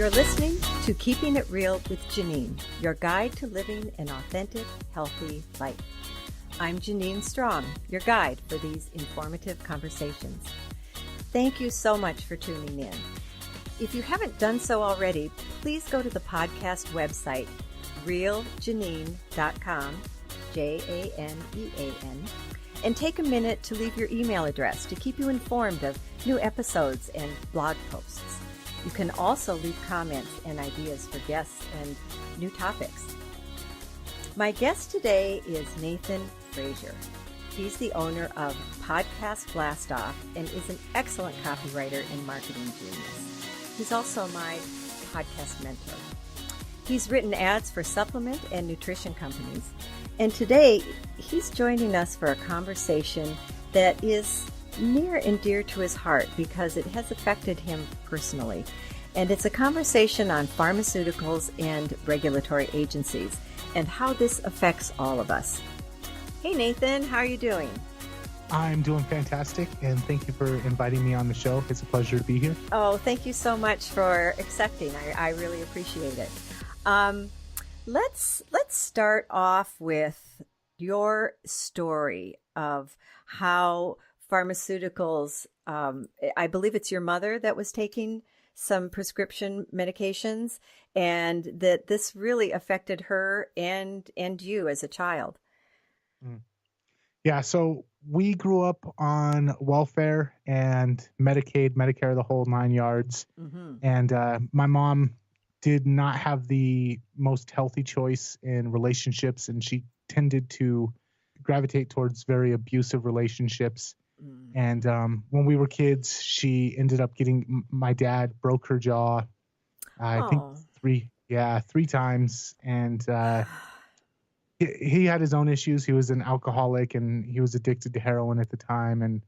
You're listening to Keeping It Real with Janine, your guide to living an authentic, healthy life. I'm Janine Strong, your guide for these informative conversations. Thank you so much for tuning in. If you haven't done so already, please go to the podcast website, realjanine.com, Janean, and take a minute to leave your email address to keep you informed of new episodes and blog posts. You can also leave comments and ideas for guests and new topics. My guest today is Nathan Fraser. He's the owner of Podcast Blastoff and is an excellent copywriter and marketing genius. He's also my podcast mentor. He's written ads for supplement and nutrition companies. And today, he's joining us for a conversation that is near and dear to his heart because it has affected him personally. And it's a conversation on pharmaceuticals and regulatory agencies and how this affects all of us. Hey, Nathan, how are you doing? I'm doing fantastic, and thank you for inviting me on the show. It's a pleasure to be here. Oh, thank you so much for accepting. I really appreciate it. Let's start off with your story of how pharmaceuticals, I believe it's your mother that was taking some prescription medications, and that this really affected her and you as a child. Yeah, so we grew up on welfare and Medicaid, Medicare, the whole 9 yards. Mm-hmm. And my mom did not have the most healthy choice in relationships, and she tended to gravitate towards very abusive relationships. And when we were kids, she ended up my dad broke her jaw, I think three times. And he had his own issues. He was an alcoholic and he was addicted to heroin at the time. And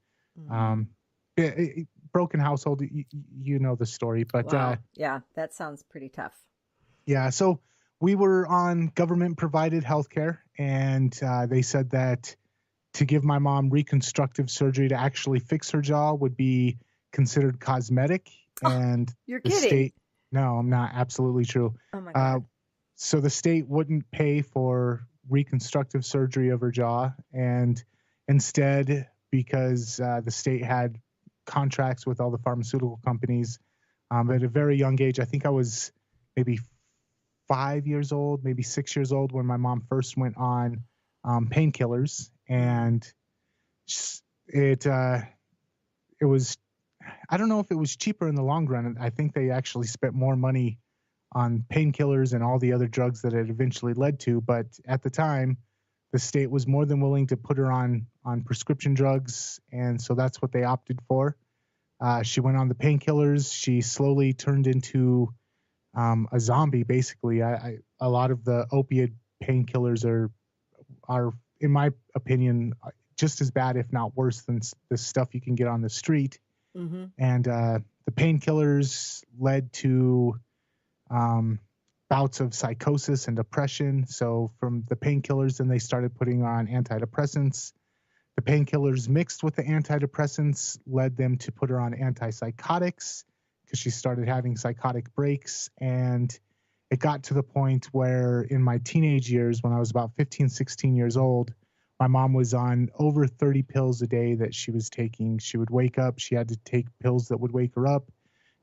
broken household, you know the story. But wow. Yeah, that sounds pretty tough. Yeah, so we were on government-provided healthcare, and they said that to give my mom reconstructive surgery to actually fix her jaw would be considered cosmetic. And you're the kidding. State, no, I'm not. Absolutely true. Oh my God. So the state wouldn't pay for reconstructive surgery of her jaw, and instead, because the state had contracts with all the pharmaceutical companies, at a very young age, I think I was maybe 5 years old, maybe 6 years old when my mom first went on painkillers. And it was, I don't know if it was cheaper in the long run. I think they actually spent more money on painkillers and all the other drugs that it eventually led to. But at the time, the state was more than willing to put her on prescription drugs. And so that's what they opted for. She went on the painkillers. She slowly turned into a zombie, basically. A lot of the opiate painkillers are, in my opinion, just as bad, if not worse, than the stuff you can get on the street. Mm-hmm. And the painkillers led to bouts of psychosis and depression. So from the painkillers, then they started putting on antidepressants. The painkillers mixed with the antidepressants led them to put her on antipsychotics because she started having psychotic breaks. And it got to the point where in my teenage years, when I was about 15, 16 years old, my mom was on over 30 pills a day that she was taking. She would wake up. She had to take pills that would wake her up.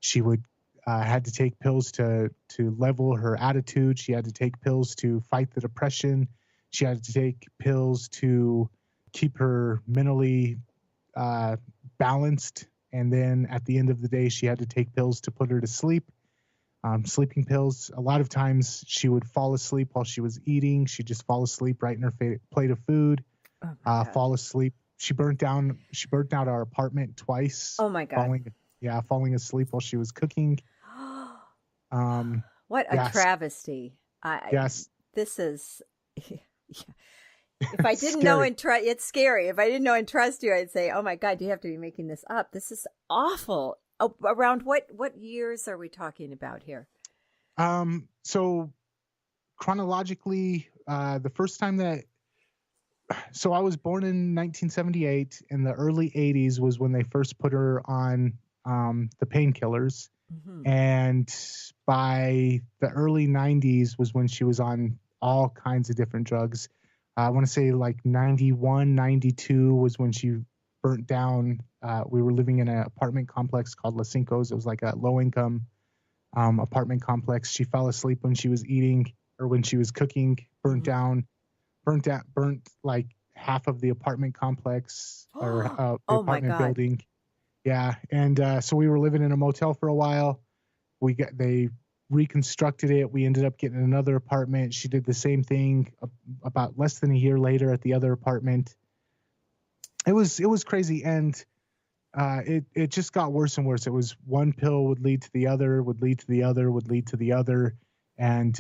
She would had to take pills to level her attitude. She had to take pills to fight the depression. She had to take pills to keep her mentally balanced. And then at the end of the day, she had to take pills to put her to sleep. Sleeping pills. A lot of times she would fall asleep while she was eating. She'd just fall asleep right in her plate of food, fall asleep. She burnt out our apartment twice. Oh my God. Falling asleep while she was cooking. What a travesty. Yes. This is, if I didn't know and trust, it's scary. If I didn't know and trust you, I'd say, oh my God, you have to be making this up. This is awful. Oh, around what years are we talking about here? So chronologically, the first time so I was born in 1978. In the early 80s was when they first put her on the painkillers. And by the early 90s was when she was on all kinds of different drugs. I want to say like 91, 92 was when she burnt down. We were living in an apartment complex called Los Cincos. It was like a low-income apartment complex. She fell asleep when she was eating or when she was cooking, burnt like half of the apartment complex or the apartment building. Yeah. And so we were living in a motel for a while. They reconstructed it. We ended up getting another apartment. She did the same thing about less than a year later at the other apartment. It was crazy. And it just got worse and worse. It was one pill would lead to the other, would lead to the other, would lead to the other. And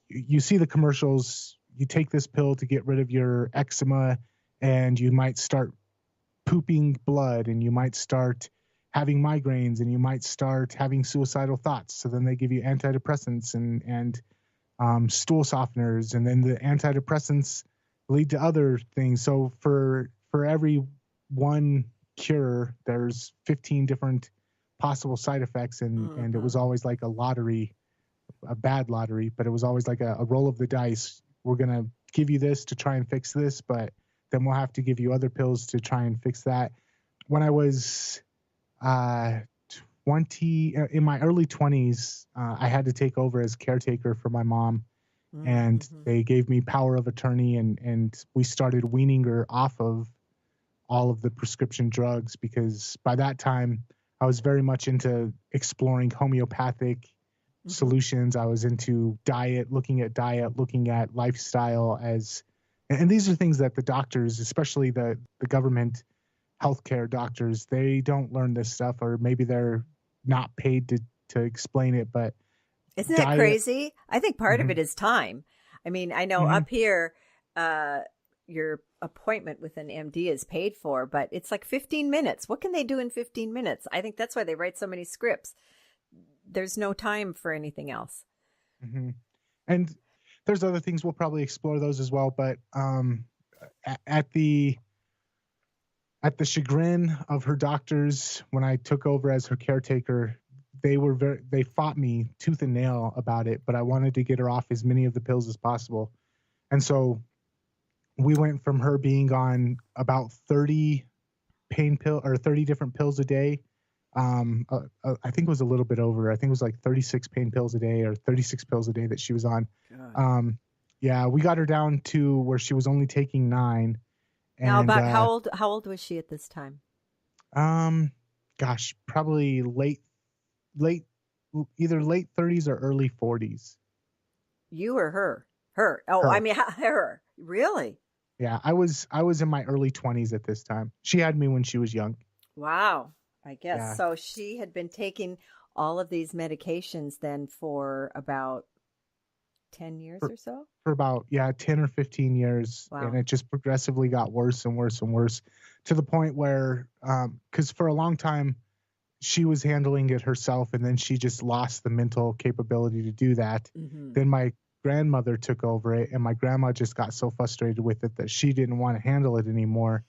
you see the commercials. You take this pill to get rid of your eczema and you might start pooping blood and you might start having migraines and you might start having suicidal thoughts. So then they give you antidepressants and stool softeners, and then the antidepressants lead to other things. So for every one cure, there's 15 different possible side effects, and it was always like a lottery, a bad lottery, but it was always like a roll of the dice. We're going to give you this to try and fix this, but then we'll have to give you other pills to try and fix that. When I was 20, in my early 20s, I had to take over as caretaker for my mom, and they gave me power of attorney, and we started weaning her off of all of the prescription drugs, because by that time I was very much into exploring homeopathic solutions. I was into diet, looking at lifestyle and these are things that the doctors, especially the government healthcare doctors, they don't learn this stuff, or maybe they're not paid to explain it. But isn't that crazy? I think part of it is time. I mean, I know up here, your appointment with an MD is paid for, but it's like 15 minutes. What can they do in 15 minutes? I think that's why they write so many scripts. There's no time for anything else. And there's other things. We'll probably explore those as well. But at the chagrin of her doctors, when I took over as her caretaker, they fought me tooth and nail about it, but I wanted to get her off as many of the pills as possible. And so we went from her being on about 30 different pills a day. I think it was a little bit over. I think it was like 36 pain pills a day or 36 pills a day that she was on. Yeah, we got her down to where she was only taking 9. And, now, about how old was she at this time? Gosh, probably either late 30s or early 40s. You or her? Her. Oh, her. I mean, her. Really? Yeah, I was in my early 20s at this time. She had me when she was young. Wow. I guess. Yeah. So she had been taking all of these medications then for about 10 years or so? For about, 10 or 15 years. Wow. And it just progressively got worse and worse and worse, to the point where, because for a long time, she was handling it herself, and then she just lost the mental capability to do that. Then my grandmother took over it, and my grandma just got so frustrated with it that she didn't want to handle it anymore.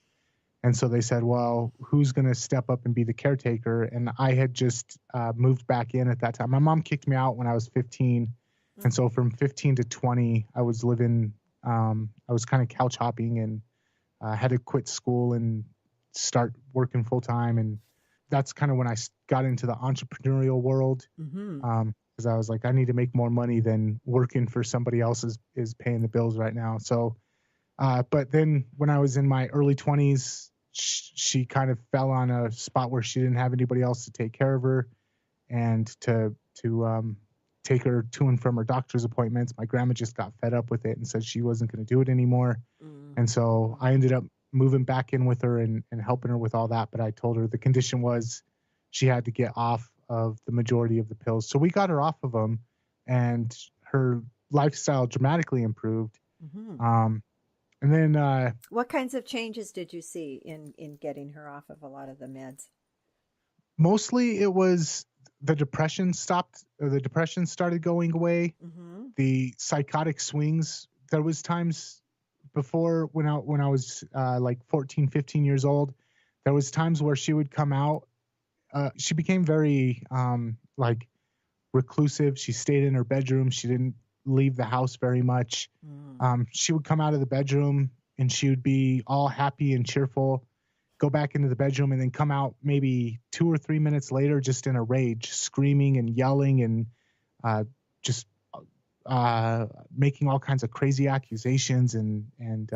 And so they said, well, who's going to step up and be the caretaker? And I had just moved back in at that time. My mom kicked me out when I was 15. And so from 15 to 20, I was living, I was kind of couch hopping, and had to quit school and start working full time. And that's kind of when I got into the entrepreneurial world. Because I was like, I need to make more money than working for somebody else is paying the bills right now. So, but then when I was in my early 20s, she kind of fell on a spot where she didn't have anybody else to take care of her and to take her to and from her doctor's appointments. My grandma just got fed up with it and said she wasn't going to do it anymore. And so I ended up moving back in with her and helping her with all that. But I told her the condition was she had to get off of the majority of the pills. So we got her off of them, and her lifestyle dramatically improved. And then what kinds of changes did you see in getting her off of a lot of the meds? Mostly it was the depression stopped, or the depression started going away. The psychotic swings. There was times before when I was like 14, 15 years old, there was times where she would come out she became very like reclusive. She stayed in her bedroom. She didn't leave the house very much. She would come out of the bedroom and she would be all happy and cheerful, go back into the bedroom, and then come out maybe 2 or 3 minutes later just in a rage, screaming and yelling and just making all kinds of crazy accusations and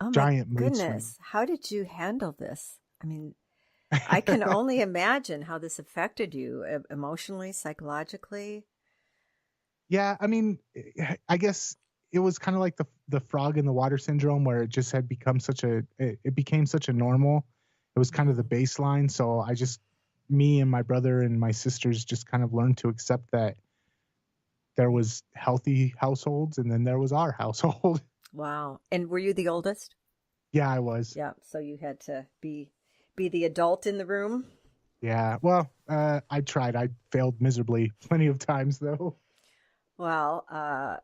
Oh my giant mood goodness. swings. How did you handle this? I mean, I can only imagine how this affected you emotionally, psychologically. Yeah, I mean, I guess it was kind of like the frog in the water syndrome, where it just had become it became such a normal. It was kind of the baseline. So me and my brother and my sisters just kind of learned to accept that there was healthy households and then there was our household. Wow. And were you the oldest? Yeah, I was. Yeah. So you had to be the adult in the room. Yeah. Well, I tried. I failed miserably plenty of times, though. Well, I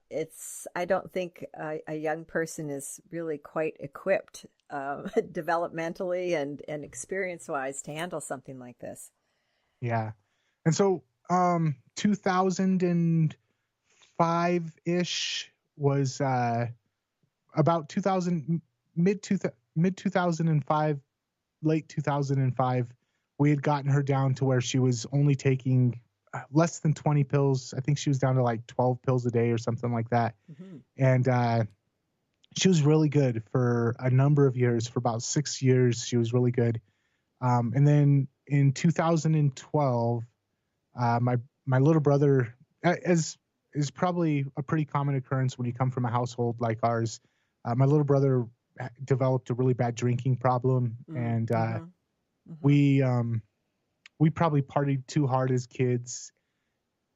don't think a young person is really quite equipped developmentally and experience-wise to handle something like this. Yeah. And so 2005-ish was about 2000, mid 2005, late 2005, we had gotten her down to where she was only taking less than 20 pills. I think she was down to like 12 pills a day or something like that. Mm-hmm. And she was really good for a number of years. For about 6 years, she was really good. And then in 2012, my little brother, as is probably a pretty common occurrence when you come from a household like ours, my little brother developed a really bad drinking problem, and we probably partied too hard as kids.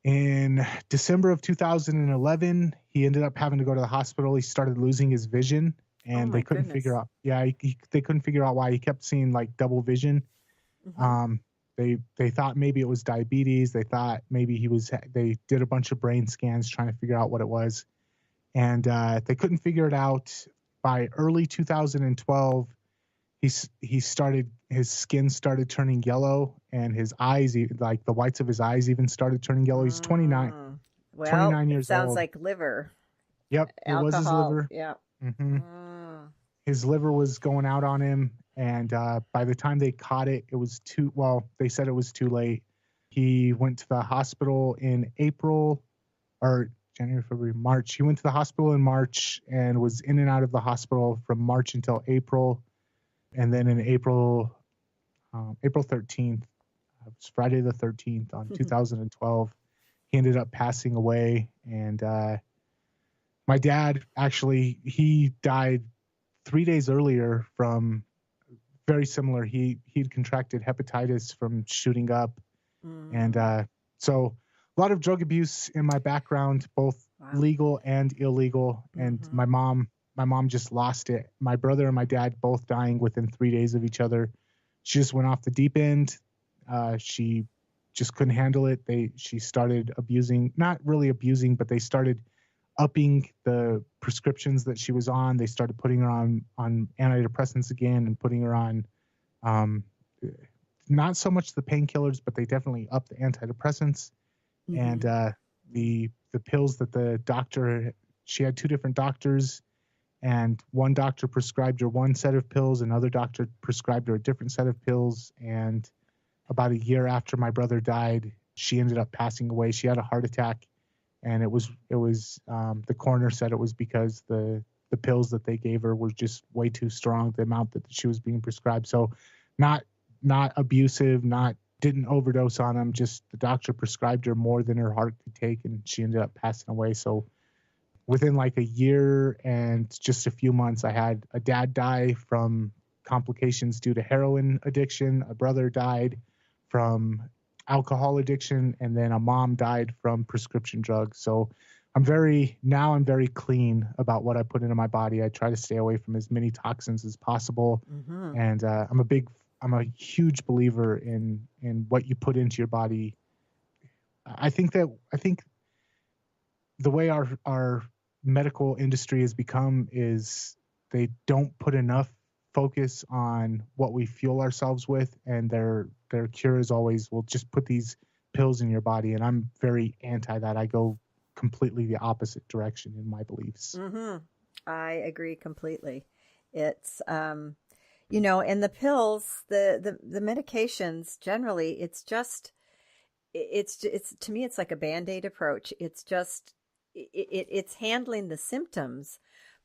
In December of 2011, he ended up having to go to the hospital. He started losing his vision, and they couldn't figure out. Yeah, they couldn't figure out why. He kept seeing like double vision. They thought maybe it was diabetes. They thought maybe they did a bunch of brain scans trying to figure out what it was, and they couldn't figure it out. By early 2012, his skin started turning yellow, and his eyes, like the whites of his eyes, even started turning yellow. He's 29. Well, 29 years sounds old. like liver. Yep, alcohol. It was his liver. Yeah. His liver was going out on him, and by the time they caught it, it was they said it was too late. He went to the hospital in April, or January, February, March. He went to the hospital in March and was in and out of the hospital from March until April. And then in April 13th, it was Friday the 13th on 2012, he ended up passing away. And my dad, actually, he died 3 days earlier from very similar. He'd contracted hepatitis from shooting up. And so a lot of drug abuse in my background, both legal and illegal. And my mom just lost it. My brother and my dad both dying within 3 days of each other. She just went off the deep end. She just couldn't handle it. She started abusing, not really abusing, but they started upping the prescriptions that she was on. They started putting her on antidepressants again and putting her on not so much the painkillers, but they definitely upped the antidepressants. And the pills that the doctor, she had 2 different doctors, and one doctor prescribed her one set of pills, another doctor prescribed her a different set of pills. And about a year after my brother died, she ended up passing away. She had a heart attack, and it was the coroner said it was because the pills that they gave her were just way too strong, the amount that she was being prescribed. So not abusive, didn't overdose on them, just the doctor prescribed her more than her heart could take, and she ended up passing away. So within like a year and just a few months, I had a dad die from complications due to heroin addiction, a brother died from alcohol addiction, and then a mom died from prescription drugs. So I'm very clean about what I put into my body. I try to stay away from as many toxins as possible. And I'm a huge believer in what you put into your body. I think the way our medical industry has become is they don't put enough focus on what we fuel ourselves with, and they're their cure is always, well, just put these pills in your body. And I'm very anti that. I go completely the opposite direction in my beliefs. Mm-hmm. I agree completely. It's, you know, and the pills, the medications generally, it's to me, it's like a Band-Aid approach. It's just, it's handling the symptoms,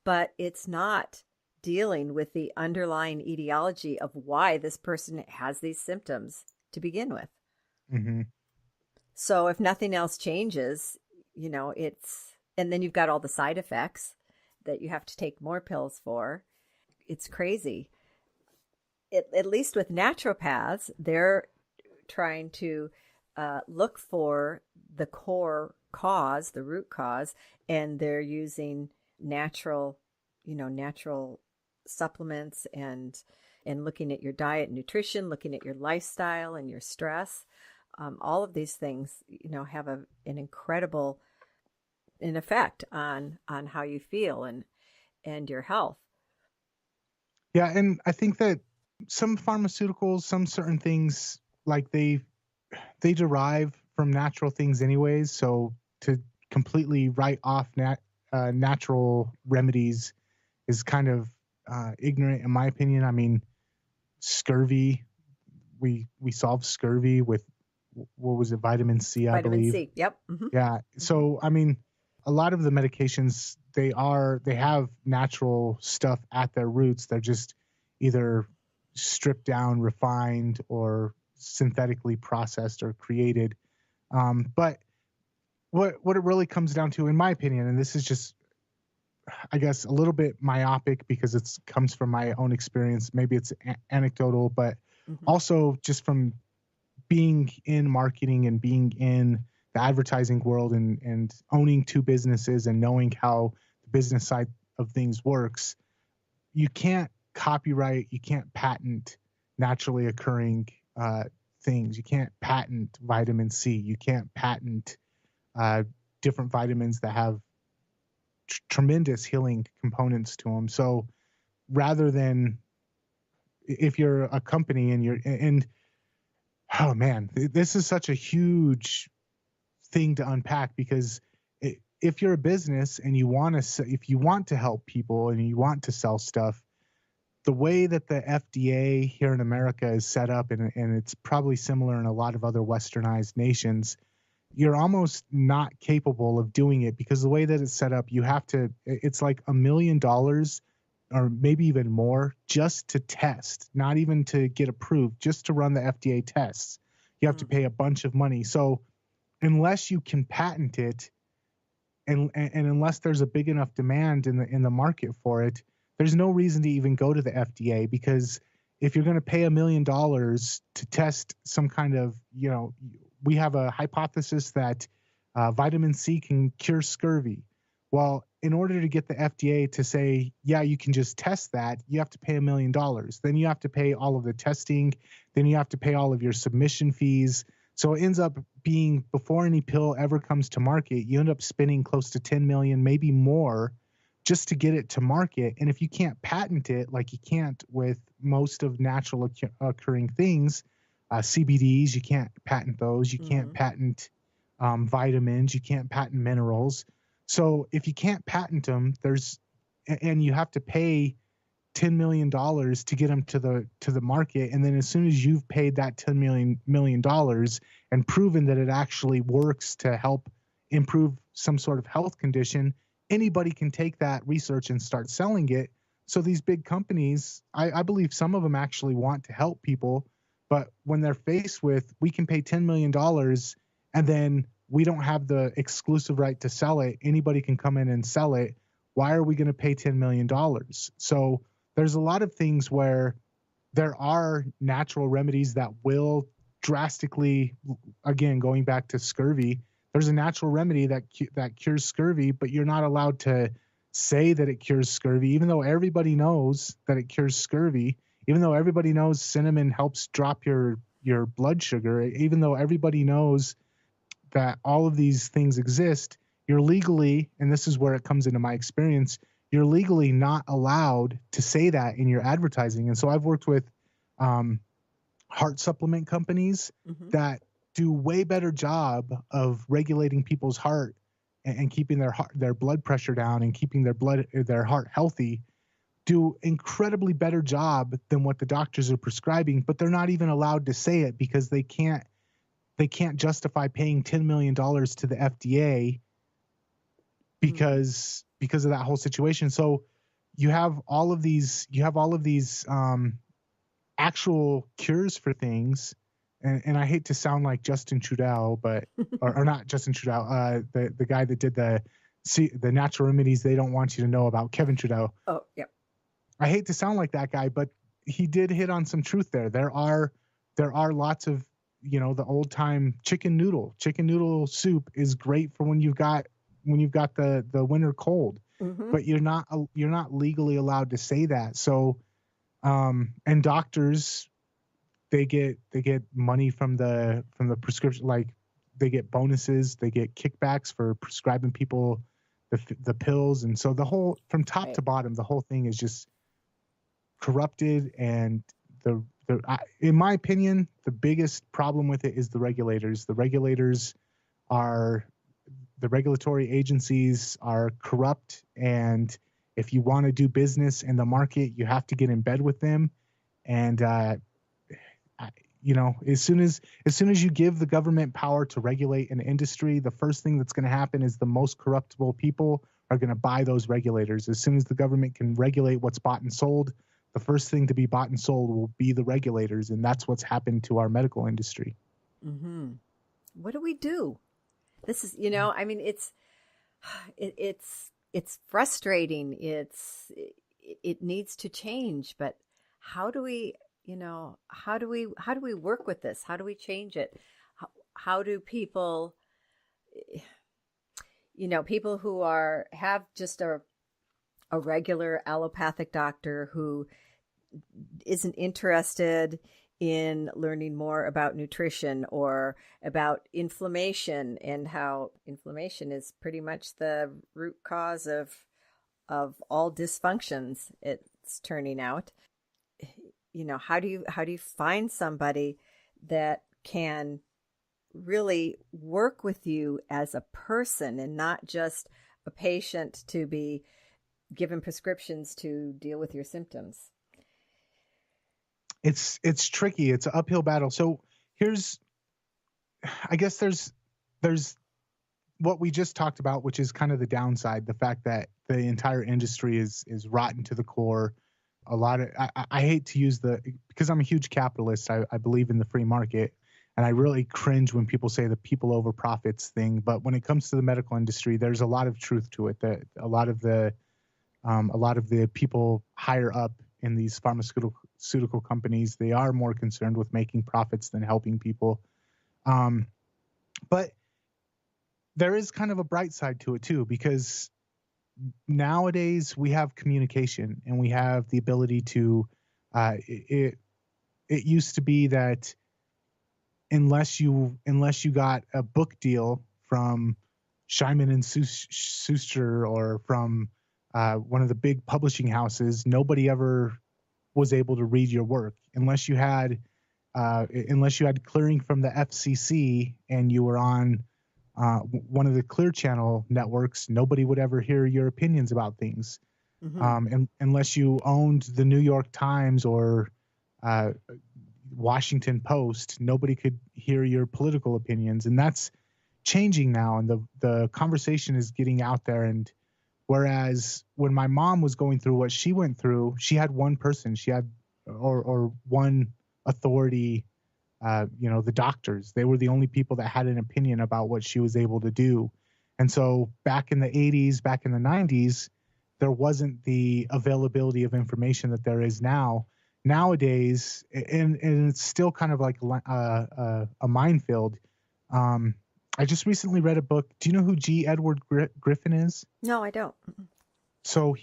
but it's not dealing with the underlying etiology of why this person has these symptoms to begin with. Mm-hmm. So if nothing else changes, you know, and then you've got all the side effects that you have to take more pills for. It's crazy. At least with naturopaths, they're trying to look for the core cause, the root cause, and they're using natural supplements and looking at your diet and nutrition, looking at your lifestyle and your stress. All of these things, you know, have an incredible effect on how you feel and your health. Yeah, and I think that some pharmaceuticals, some certain things, like they derive from natural things anyways. So to completely write off natural remedies is kind of ignorant, in my opinion. I mean, scurvy, we solved scurvy with, what was it, vitamin C, I believe. Vitamin C, yep. Mm-hmm. Yeah. So I mean, a lot of the medications, they have natural stuff at their roots. They're just either stripped down, refined, or synthetically processed or created. But what it really comes down to, in my opinion, and this is just, I guess, a little bit myopic because it comes from my own experience. Maybe it's anecdotal, but also just from being in marketing and being in the advertising world and owning two businesses and knowing how the business side of things works. You can't copyright, you can't patent naturally occurring things. You can't patent vitamin C. You can't patent different vitamins that have tremendous healing components to them. So rather than, if you're a company and oh man, this is such a huge thing to unpack, because if you're a business and if you want to help people and you want to sell stuff, the way that the FDA here in America is set up, and it's probably similar in a lot of other westernized nations, you're almost not capable of doing it, because the way that it's set up, it's like $1 million or maybe even more just to test, not even to get approved, just to run the FDA tests. You have to pay a bunch of money. So unless you can patent it, and unless there's a big enough demand in the market for it, there's no reason to even go to the FDA, because if you're going to pay $1 million to test some kind of, we have a hypothesis that vitamin C can cure scurvy. Well, in order to get the FDA to say, yeah, you can just test that, you have to pay $1 million. Then you have to pay all of the testing. Then you have to pay all of your submission fees. So it ends up being, before any pill ever comes to market, you end up spending close to 10 million, maybe more, just to get it to market. And if you can't patent it, like you can't with most of natural occurring things, CBDs, you can't patent those. You can't patent vitamins. You can't patent minerals. So if you can't patent them, and you have to pay $10 million to get them to the market. And then as soon as you've paid that $10 million and proven that it actually works to help improve some sort of health condition, anybody can take that research and start selling it. So these big companies, I believe some of them actually want to help people, but when they're faced with, we can pay $10 million and then we don't have the exclusive right to sell it, anybody can come in and sell it, why are we going to pay $10 million? So there's a lot of things where there are natural remedies that will drastically, again, going back to scurvy, there's a natural remedy that cures scurvy, but you're not allowed to say that it cures scurvy, even though everybody knows that it cures scurvy, even though everybody knows cinnamon helps drop your blood sugar, even though everybody knows that all of these things exist, you're legally, and this is where it comes into my experience, you're legally not allowed to say that in your advertising. And so I've worked with heart supplement companies that do way better job of regulating people's heart and keeping their blood pressure down and keeping their heart healthy, do incredibly better job than what the doctors are prescribing, but they're not even allowed to say it because they can't justify paying $10 million to the FDA because of that whole situation. So you have all of these actual cures for things. And I hate to sound like Justin Trudeau, but or not Justin Trudeau, the guy that did the natural remedies they don't want you to know about, Kevin Trudeau. Oh, yeah. I hate to sound like that guy, but he did hit on some truth there. There are lots of, the old time chicken noodle soup is great for when you've got the winter cold, but you're not legally allowed to say that. So, and doctors, they get money from the prescription, like they get bonuses, they get kickbacks for prescribing people the pills. And so the whole, from top to bottom, the whole thing is just corrupted. And in my opinion, the biggest problem with it is the regulators. The regulatory agencies are corrupt. And if you want to do business in the market, you have to get in bed with them. And, as soon as you give the government power to regulate an industry, the first thing that's going to happen is the most corruptible people are going to buy those regulators. As soon as the government can regulate what's bought and sold, the first thing to be bought and sold will be the regulators. And that's what's happened to our medical industry. What do we do? This is, it's frustrating. It needs to change, but how do we work with this? How do we change it? How do people, people who have just a regular allopathic doctor who isn't interested in learning more about nutrition or about inflammation, and how inflammation is pretty much the root cause of all dysfunctions, it's turning out. How do you find somebody that can really work with you as a person and not just a patient to be given prescriptions to deal with your symptoms? It's tricky. It's an uphill battle. So there's what we just talked about, which is kind of the downside, the fact that the entire industry is rotten to the core. I hate to use because I'm a huge capitalist. I believe in the free market, and I really cringe when people say the people over profits thing. But when it comes to the medical industry, there's a lot of truth to it. That a lot of the people higher up in these pharmaceutical companies, they are more concerned with making profits than helping people. But there is kind of a bright side to it too, because nowadays we have communication and we have the ability to, it used to be that unless you got a book deal from Scheinman and Schuster or from one of the big publishing houses, nobody ever was able to read your work unless you had clearing from the FCC and you were on one of the Clear Channel networks. Nobody would ever hear your opinions about things, and unless you owned the New York Times or Washington Post, nobody could hear your political opinions. And that's changing now, and the conversation is getting out there. And whereas when my mom was going through what she went through, she had one person, or one authority, the doctors. They were the only people that had an opinion about what she was able to do. And so back in the 80s, back in the 90s, there wasn't the availability of information that there is now. Nowadays, and it's still kind of like a minefield. I just recently read a book. Do you know who G. Edward Griffin is? No, I don't. So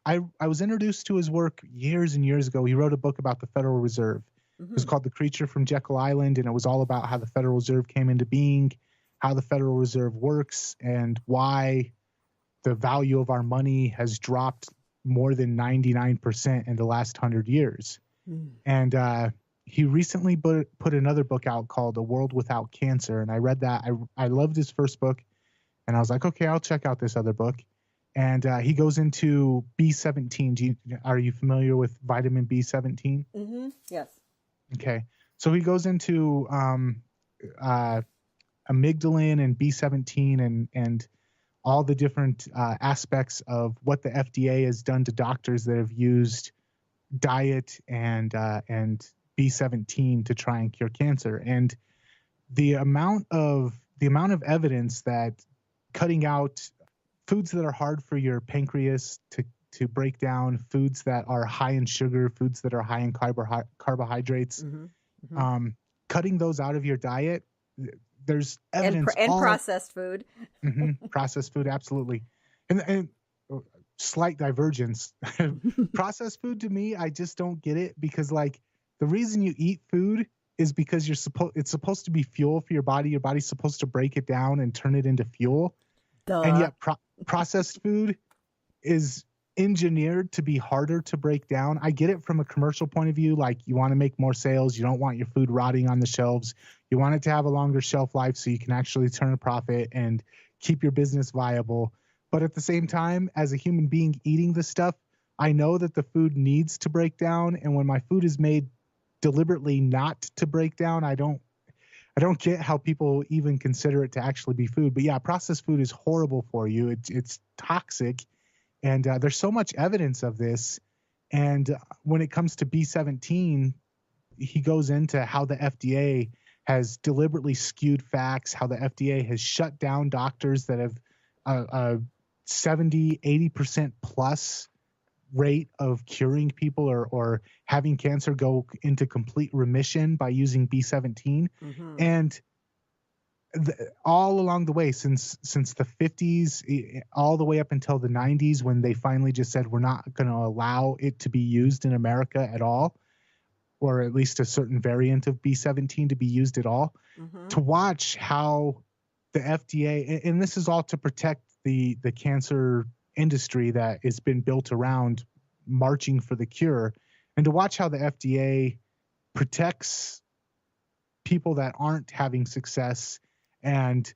I was introduced to his work years and years ago. He wrote a book about the Federal Reserve. It was called The Creature from Jekyll Island, and it was all about how the Federal Reserve came into being, how the Federal Reserve works, and why the value of our money has dropped more than 99% in the last 100 years. And he recently put another book out called A World Without Cancer. And I read that. I loved his first book. And I was like, okay, I'll check out this other book. And he goes into B17. Are you familiar with vitamin B17? Mm-hmm. Yes. Okay. So he goes into amygdalin and B17 and all the different aspects of what the FDA has done to doctors that have used diet and B17 to try and cure cancer. And the amount of evidence that cutting out foods that are hard for your pancreas to break down, foods that are high in sugar, foods that are high in carbohydrates, Mm-hmm. Mm-hmm. Cutting those out of your diet, there's evidence. And processed food. Processed food, absolutely. And slight divergence. Processed food, to me, I just don't get it, because like the reason you eat food is because it's supposed to be fuel for your body. Your body's supposed to break it down and turn it into fuel. Duh. And yet processed food is engineered to be harder to break down. I get it from a commercial point of view. Like, you want to make more sales. You don't want your food rotting on the shelves. You want it to have a longer shelf life so you can actually turn a profit and keep your business viable. But at the same time, as a human being eating this stuff, I know that the food needs to break down. And when my food is made deliberately not to break down, I don't get how people even consider it to actually be food. But yeah, processed food is horrible for you. It's toxic. And there's so much evidence of this. And when it comes to B17, he goes into how the FDA has deliberately skewed facts, how the FDA has shut down doctors that have a 70, 80% plus rate of curing people or having cancer go into complete remission by using B17. Mm-hmm. And all along the way, since the 50s, all the way up until the 90s, when they finally just said, we're not going to allow it to be used in America at all, or at least a certain variant of B17 to be used at all, to watch how the FDA, and this is all to protect the cancer industry that has been built around marching for the cure, and to watch how the FDA protects people that aren't having success and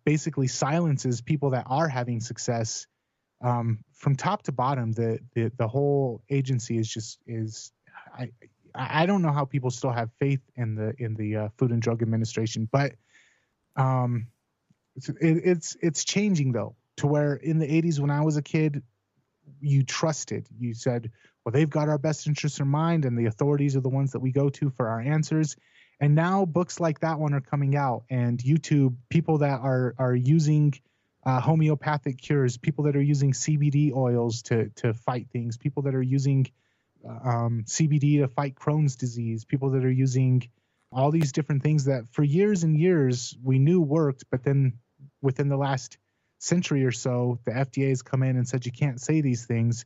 basically silences people that are having success, from top to bottom. The whole agency is I don't know how people still have faith in the Food and Drug Administration, but it's changing though, to where in the 80s when I was a kid, you trusted. You said, well, they've got our best interests in mind, and the authorities are the ones that we go to for our answers. And now books like that one are coming out, and YouTube, people that are using homeopathic cures, people that are using CBD oils to fight things, people that are using CBD to fight Crohn's disease, people that are using all these different things that for years and years we knew worked, but then within the last century or so, the FDA has come in and said you can't say these things.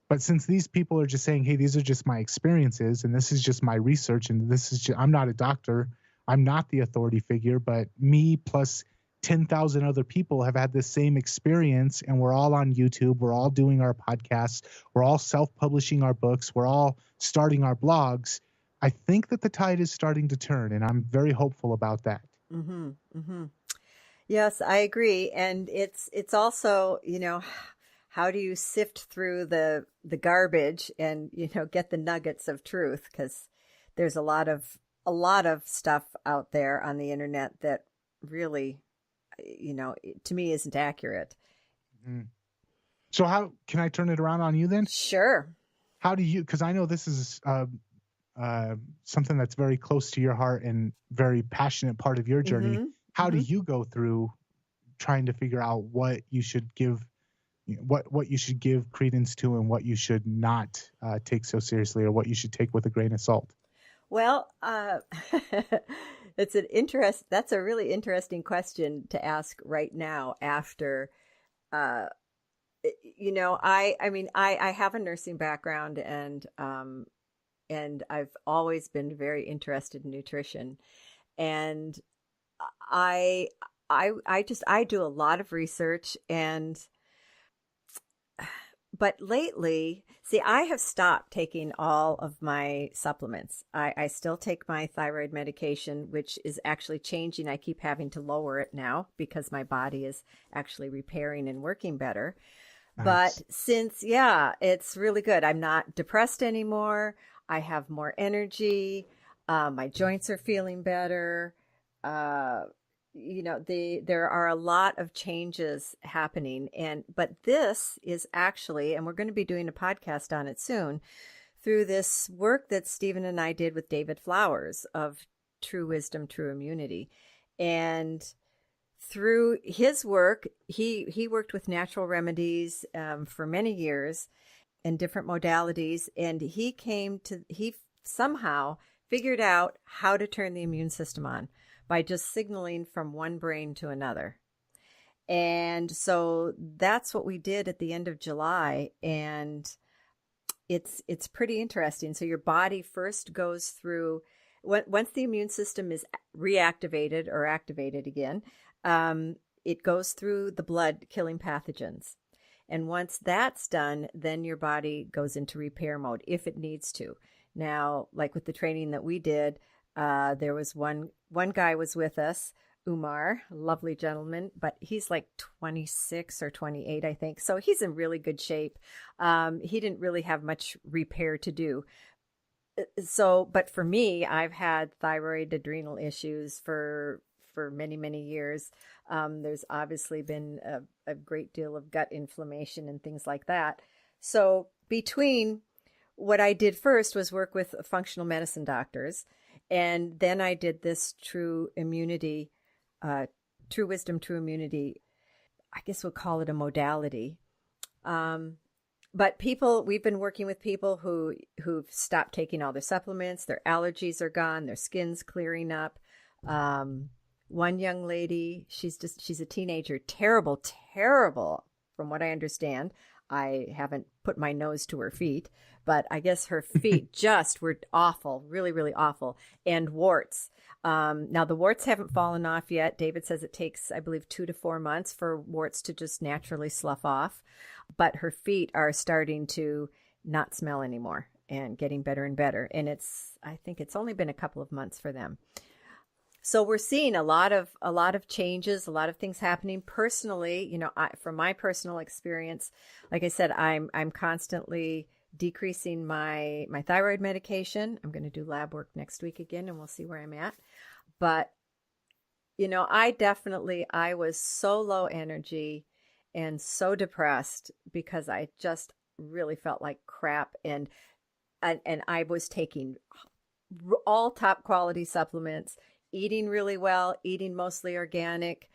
But since these people are just saying, hey, these are just my experiences and this is just my research, and this is just, I'm not a doctor, I'm not the authority figure, but me plus 10,000 other people have had this same experience, and we're all on YouTube, we're all doing our podcasts, we're all self-publishing our books, we're all starting our blogs. I think that the tide is starting to turn, and I'm very hopeful about that. Mm-hmm. Mm-hmm. Yes, I agree. And it's also, how do you sift through the garbage and, get the nuggets of truth? Because there's a lot of stuff out there on the internet that really, to me isn't accurate. Mm-hmm. So how can I turn it around on you then? Sure. How do you, because I know this is something that's very close to your heart and very passionate part of your journey. Mm-hmm. How do you go through trying to figure out what you should give, what you should give credence to and what you should not take so seriously, or what you should take with a grain of salt? Well, that's a really interesting question to ask right now after, I have a nursing background, and I've always been very interested in nutrition, and I do a lot of research, but lately, See, I have stopped taking all of my supplements. I still take my thyroid medication, which is actually changing. I keep having to lower it now because my body is actually repairing and working better. Nice. But since, yeah, it's really good. I'm not depressed anymore. I have more energy. My joints are feeling better. There are a lot of changes happening, but this is actually, and we're going to be doing a podcast on it soon, through this work that Stephen and I did with David Flowers of True Wisdom, True Immunity. And through his work, he worked with natural remedies for many years and different modalities, and he somehow figured out how to turn the immune system on by just signaling from one brain to another. And so that's what we did at the end of July. And it's pretty interesting. So your body first goes through, once the immune system is reactivated or activated again, it goes through the blood killing pathogens. And once that's done, then your body goes into repair mode if it needs to. Now, like with the training that we did, there was one guy was with us, Umar, lovely gentleman, but he's like 26 or 28, I think. So he's in really good shape. He didn't really have much repair to do. But for me, I've had thyroid adrenal issues for many, many years. There's obviously been a great deal of gut inflammation and things like that. So between what I did first was work with functional medicine doctors. And then I did this True Immunity, True Wisdom, True Immunity. I guess we'll call it a modality. But we've been working with people who've stopped taking all their supplements. Their allergies are gone. Their skin's clearing up. One young lady, she's a teenager, terrible, from what I understand. I haven't put my nose to her feet, but I guess her feet just were awful, really, really awful, and warts. Now, the warts haven't fallen off yet. David says it takes, I believe, 2 to 4 months for warts to just naturally slough off, but her feet are starting to not smell anymore and getting better and better. And I think it's only been a couple of months for them. So we're seeing a lot of changes, a lot of things happening personally. From my personal experience, like I said, I'm constantly decreasing my thyroid medication. I'm going to do lab work next week again, and we'll see where I'm at. But I was so low energy and so depressed because I just really felt like crap, and I was taking all top quality supplements, eating really well, eating mostly organic.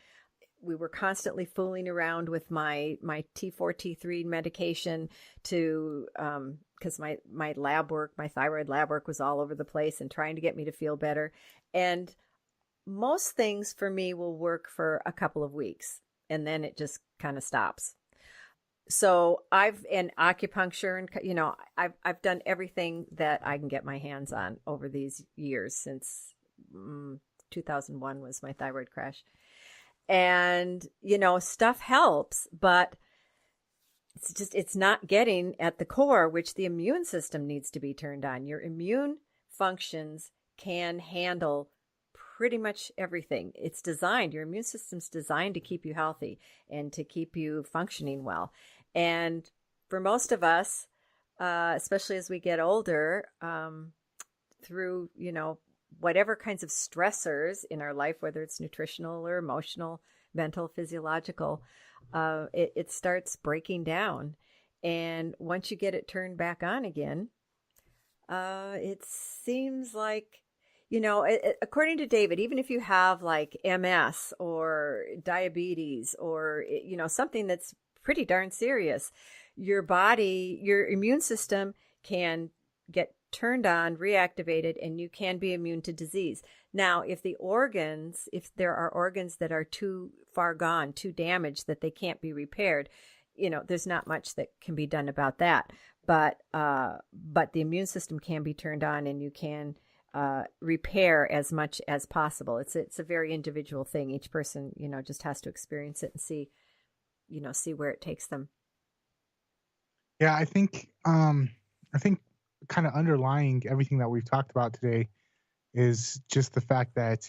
We were constantly fooling around with my T4, T3 medication because my lab work, my thyroid lab work was all over the place and trying to get me to feel better. And most things for me will work for a couple of weeks and then it just kind of stops. So and acupuncture and, I've done everything that I can get my hands on over these years since 2001 was my thyroid crash. And, stuff helps, but it's not getting at the core, which the immune system needs to be turned on. Your immune functions can handle pretty much everything. Your immune system's designed to keep you healthy and to keep you functioning well. And for most of us, especially as we get older, through, whatever kinds of stressors in our life, whether it's nutritional or emotional, mental, physiological, it starts breaking down. And once you get it turned back on again, it seems like, according to David, even if you have like MS or diabetes or, something that's pretty darn serious, your immune system can get turned on, reactivated, and you can be immune to disease. Now, if there are organs that are too far gone, too damaged that they can't be repaired, there's not much that can be done about that. But the immune system can be turned on, and you can repair as much as possible. It's a very individual thing. Each person, just has to experience it and see where it takes them. Yeah, I think kind of underlying everything that we've talked about today is just the fact that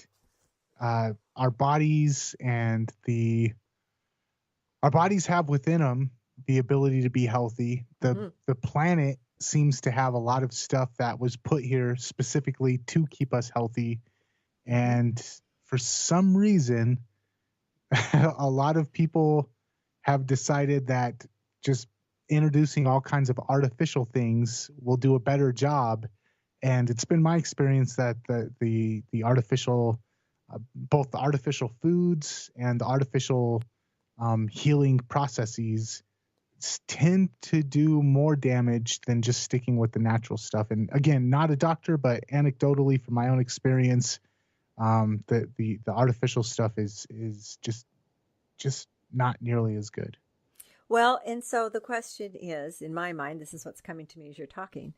our bodies and our bodies have within them the ability to be healthy. The planet seems to have a lot of stuff that was put here specifically to keep us healthy, and for some reason, a lot of people have decided that just introducing all kinds of artificial things will do a better job. And it's been my experience that the artificial, both the artificial foods and the artificial healing processes tend to do more damage than just sticking with the natural stuff. And again, not a doctor, but anecdotally from my own experience, the artificial stuff is just not nearly as good. Well, and so the question is, in my mind, this is what's coming to me as you're talking.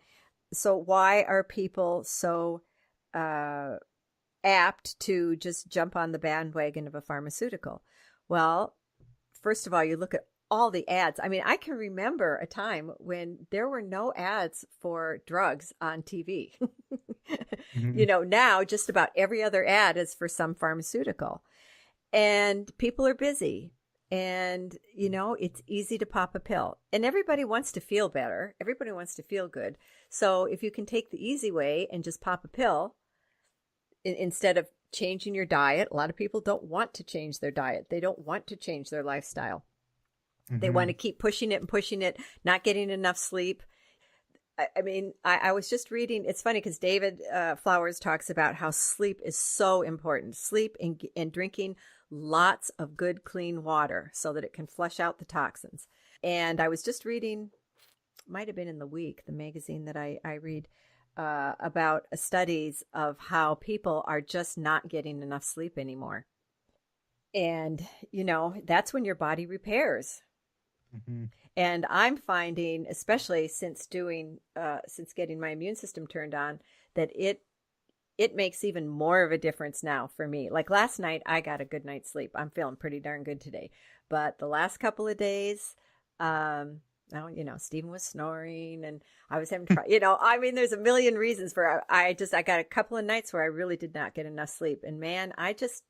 So why are people so apt to just jump on the bandwagon of a pharmaceutical? Well, first of all, you look at all the ads. I mean, I can remember a time when there were no ads for drugs on TV. You know, now just about every other ad is for some pharmaceutical. And people are busy. And, you know, it's easy to pop a pill. And everybody wants to feel better. Everybody wants to feel good. So if you can take the easy way and just pop a pill instead of changing your diet, a lot of people don't want to change their diet. They don't want to change their lifestyle. They want to keep pushing it, not getting enough sleep. I mean, I was just reading. It's funny because David Flowers talks about how sleep is so important. Sleep and drinking lots of good, clean water so that it can flush out the toxins. And I was just reading, might have been in The Week, the magazine that I read, about studies of how people are just not getting enough sleep anymore. And, you know, that's when your body repairs. And I'm finding, especially since getting my immune system turned on, that it makes even more of a difference now for me. Like last night, I got a good night's sleep. I'm feeling pretty darn good today. But the last couple of days, now, you know, Stephen was snoring and I was having trouble. You know, I mean, there's a million reasons for I got a couple of nights where I really did not get enough sleep. And man, I just,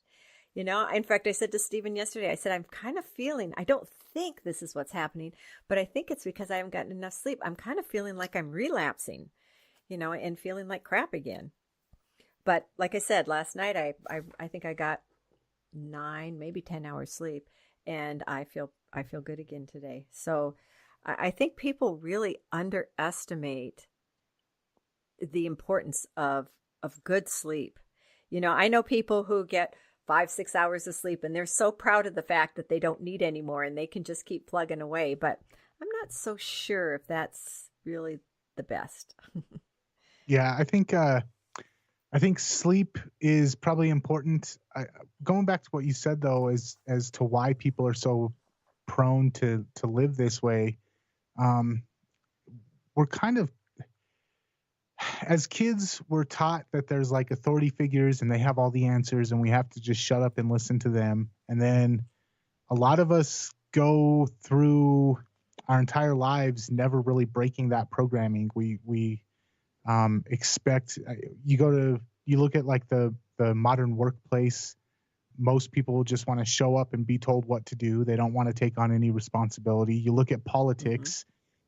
you know, in fact, I said to Stephen yesterday, I said, I'm kind of feeling, I don't think this is what's happening, but I think it's because I haven't gotten enough sleep. I'm kind of feeling like I'm relapsing, you know, and feeling like crap again. But like I said, last night, I think I got 9, maybe 10 hours sleep, and I feel good again today. So I think people really underestimate the importance of good sleep. You know, I know people who get 5-6 hours of sleep and they're so proud of the fact that they don't need any more and they can just keep plugging away. But I'm not so sure if that's really the best. Yeah, I think sleep is probably important. Going back to what you said though, as to why people are so prone to live this way, we're kind of, as kids, we're taught that there's like authority figures and they have all the answers and we have to just shut up and listen to them. And then a lot of us go through our entire lives never really breaking that programming. We expect, you look at like the modern workplace, most people just want to show up and be told what to do. They don't want to take on any responsibility. You look at politics,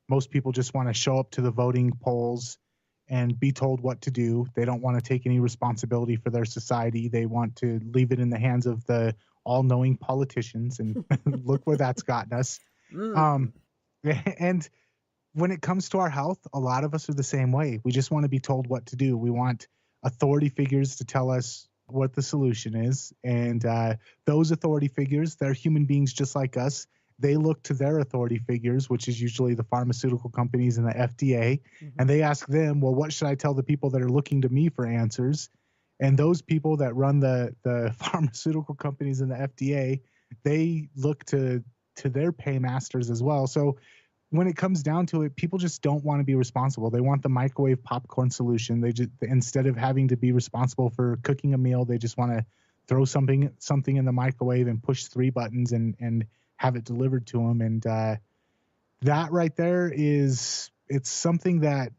most people just want to show up to the voting polls and be told what to do. They don't want to take any responsibility for their society. They want to leave it in the hands of the all-knowing politicians, and look where that's gotten us. And when it comes to our health, a lot of us are the same way. We just want to be told what to do. We want authority figures to tell us what the solution is. And those authority figures, they're human beings just like us. They look to their authority figures, which is usually the pharmaceutical companies and the FDA, and they ask them, well, what should I tell the people that are looking to me for answers? And those people that run the pharmaceutical companies and the FDA, they look to their paymasters as well. So when it comes down to it, people just don't want to be responsible. They want the microwave popcorn solution. They just, instead of having to be responsible for cooking a meal, they just want to throw something in the microwave and push 3 buttons and have it delivered to them. And that right there it's something that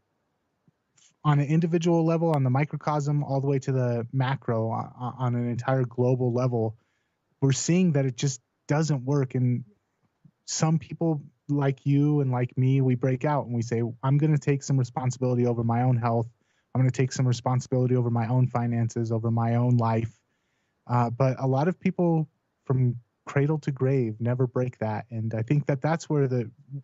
on an individual level, on the microcosm, all the way to the macro, on an entire global level, we're seeing that it just doesn't work. And some people like you and like me, we break out and we say, I'm going to take some responsibility over my own health. I'm going to take some responsibility over my own finances, over my own life. But a lot of people from cradle to grave never break that. And I think that that's where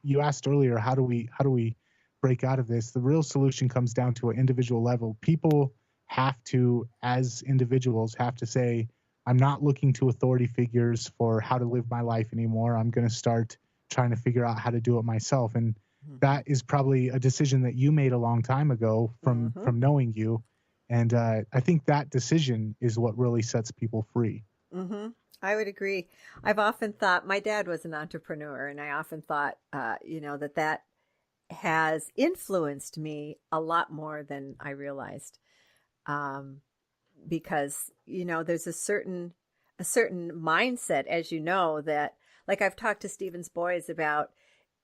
you asked earlier, how do we break out of this? The real solution comes down to an individual level. People have to, as individuals, have to say, I'm not looking to authority figures for how to live my life anymore. I'm going to start trying to figure out how to do it myself. And that is probably a decision that you made a long time ago from knowing you. And I think that decision is what really sets people free. Mm-hmm. I would agree. I've often thought, my dad was an entrepreneur, and I often thought, that has influenced me a lot more than I realized. Because, there's a certain mindset, as you know, that, like I've talked to Stephen's boys about,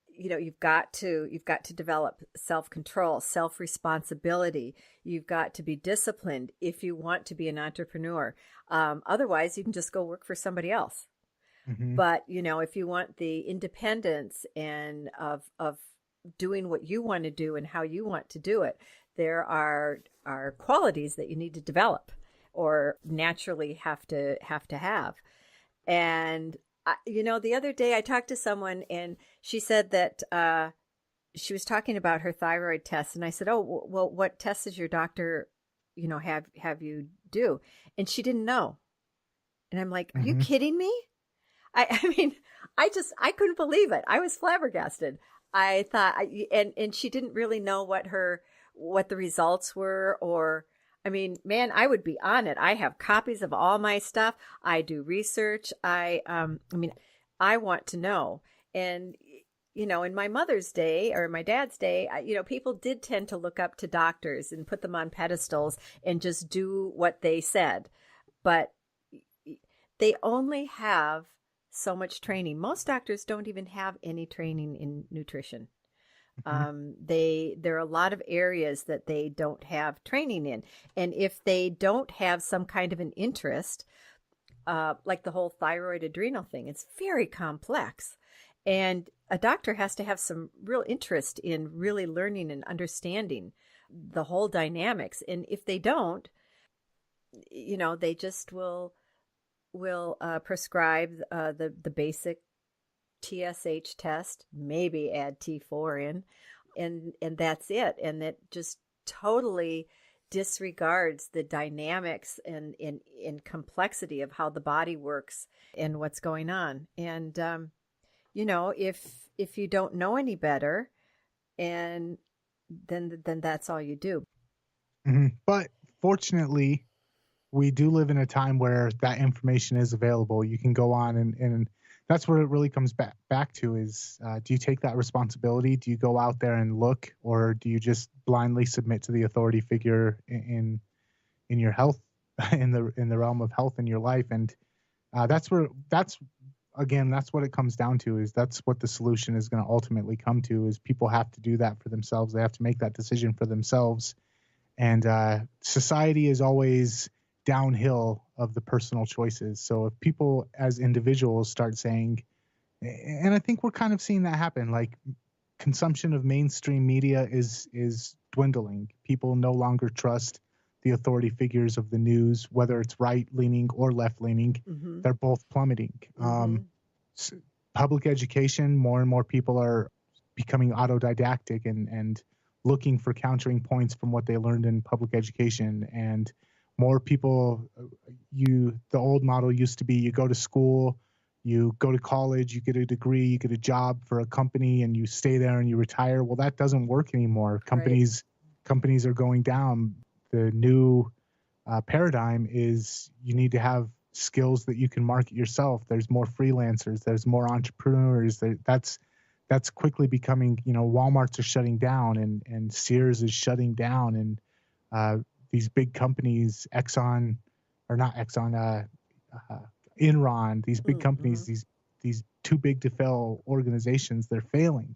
you've got to develop self-control, self-responsibility. You've got to be disciplined if you want to be an entrepreneur. Otherwise, you can just go work for somebody else. Mm-hmm. But, if you want the independence and of doing what you want to do and how you want to do it, there are qualities that you need to develop or naturally have to have. And the other day I talked to someone and she said that she was talking about her thyroid test. And I said, oh, well, what tests does your doctor, have you do? And she didn't know. And I'm like, are you kidding me? I mean, I couldn't believe it. I was flabbergasted. I thought, and she didn't really know what the results were, or, I mean, man, I would be on it. I have copies of all my stuff. I do research. I want to know. And, in my mother's day or my dad's day, people did tend to look up to doctors and put them on pedestals and just do what they said. But they only have so much training. Most doctors don't even have any training in nutrition. There are a lot of areas that they don't have training in. And if they don't have some kind of an interest, like the whole thyroid adrenal thing, it's very complex. And a doctor has to have some real interest in really learning and understanding the whole dynamics. And if they don't, they just will prescribe the basic TSH test, maybe add T4 in, and that's it. And that just totally disregards the dynamics and complexity of how the body works and what's going on. And, if you don't know any better, and then that's all you do. Mm-hmm. But fortunately, we do live in a time where that information is available. You can go on and that's what it really comes back to is, do you take that responsibility? Do you go out there and look, or do you just blindly submit to the authority figure in your health, in the realm of health in your life? And that's what it comes down to, is that's what the solution is going to ultimately come to, is people have to do that for themselves. They have to make that decision for themselves. And society is always downhill of the personal choices. So if people as individuals start saying, and I think we're kind of seeing that happen, like consumption of mainstream media is dwindling. People no longer trust the authority figures of the news, whether it's right leaning or left leaning. Mm-hmm. They're both plummeting. Mm-hmm. Public education, more and more people are becoming autodidactic and looking for countering points from what they learned in public education. And more people, the old model used to be you go to school, you go to college, you get a degree, you get a job for a company, and you stay there and you retire. Well, that doesn't work anymore. Companies are going down. The new paradigm is you need to have skills that you can market yourself. There's more freelancers. There's more entrepreneurs. That's quickly becoming, Walmarts are shutting down and Sears is shutting down, and these big companies, Enron, these big companies, these too big to fail organizations, they're failing.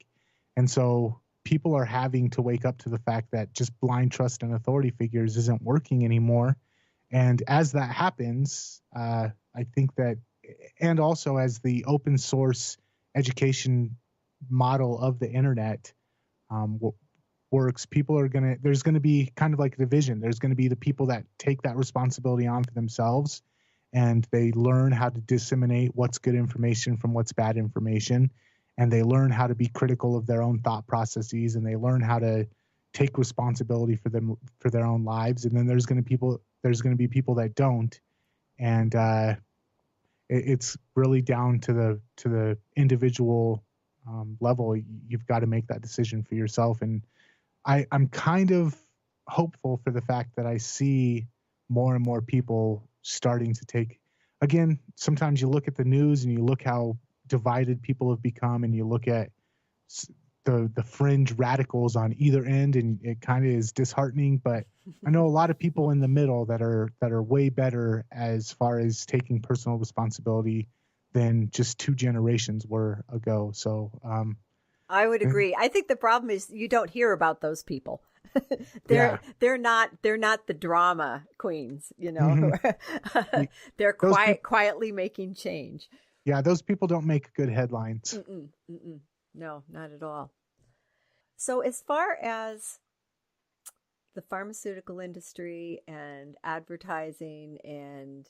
And so people are having to wake up to the fact that just blind trust in authority figures isn't working anymore. And as that happens, I think that, and also as the open source education model of the internet works, there's going to be kind of like a division. There's going to be the people that take that responsibility on for themselves, and they learn how to disseminate what's good information from what's bad information. And they learn how to be critical of their own thought processes, and they learn how to take responsibility for their own lives. And then there's going to be people that don't. And it's really down to the individual level. You've got to make that decision for yourself. And I'm kind of hopeful for the fact that I see more and more people starting to take, again, sometimes you look at the news and you look how divided people have become, and you look at the fringe radicals on either end, and it kind of is disheartening. But I know a lot of people in the middle that are way better as far as taking personal responsibility than just 2 generations were ago. So I would agree. I think the problem is you don't hear about those people. They're not the drama queens, you know. Mm-hmm. They're quietly making change. Yeah, those people don't make good headlines. No, not at all. So as far as the pharmaceutical industry and advertising and,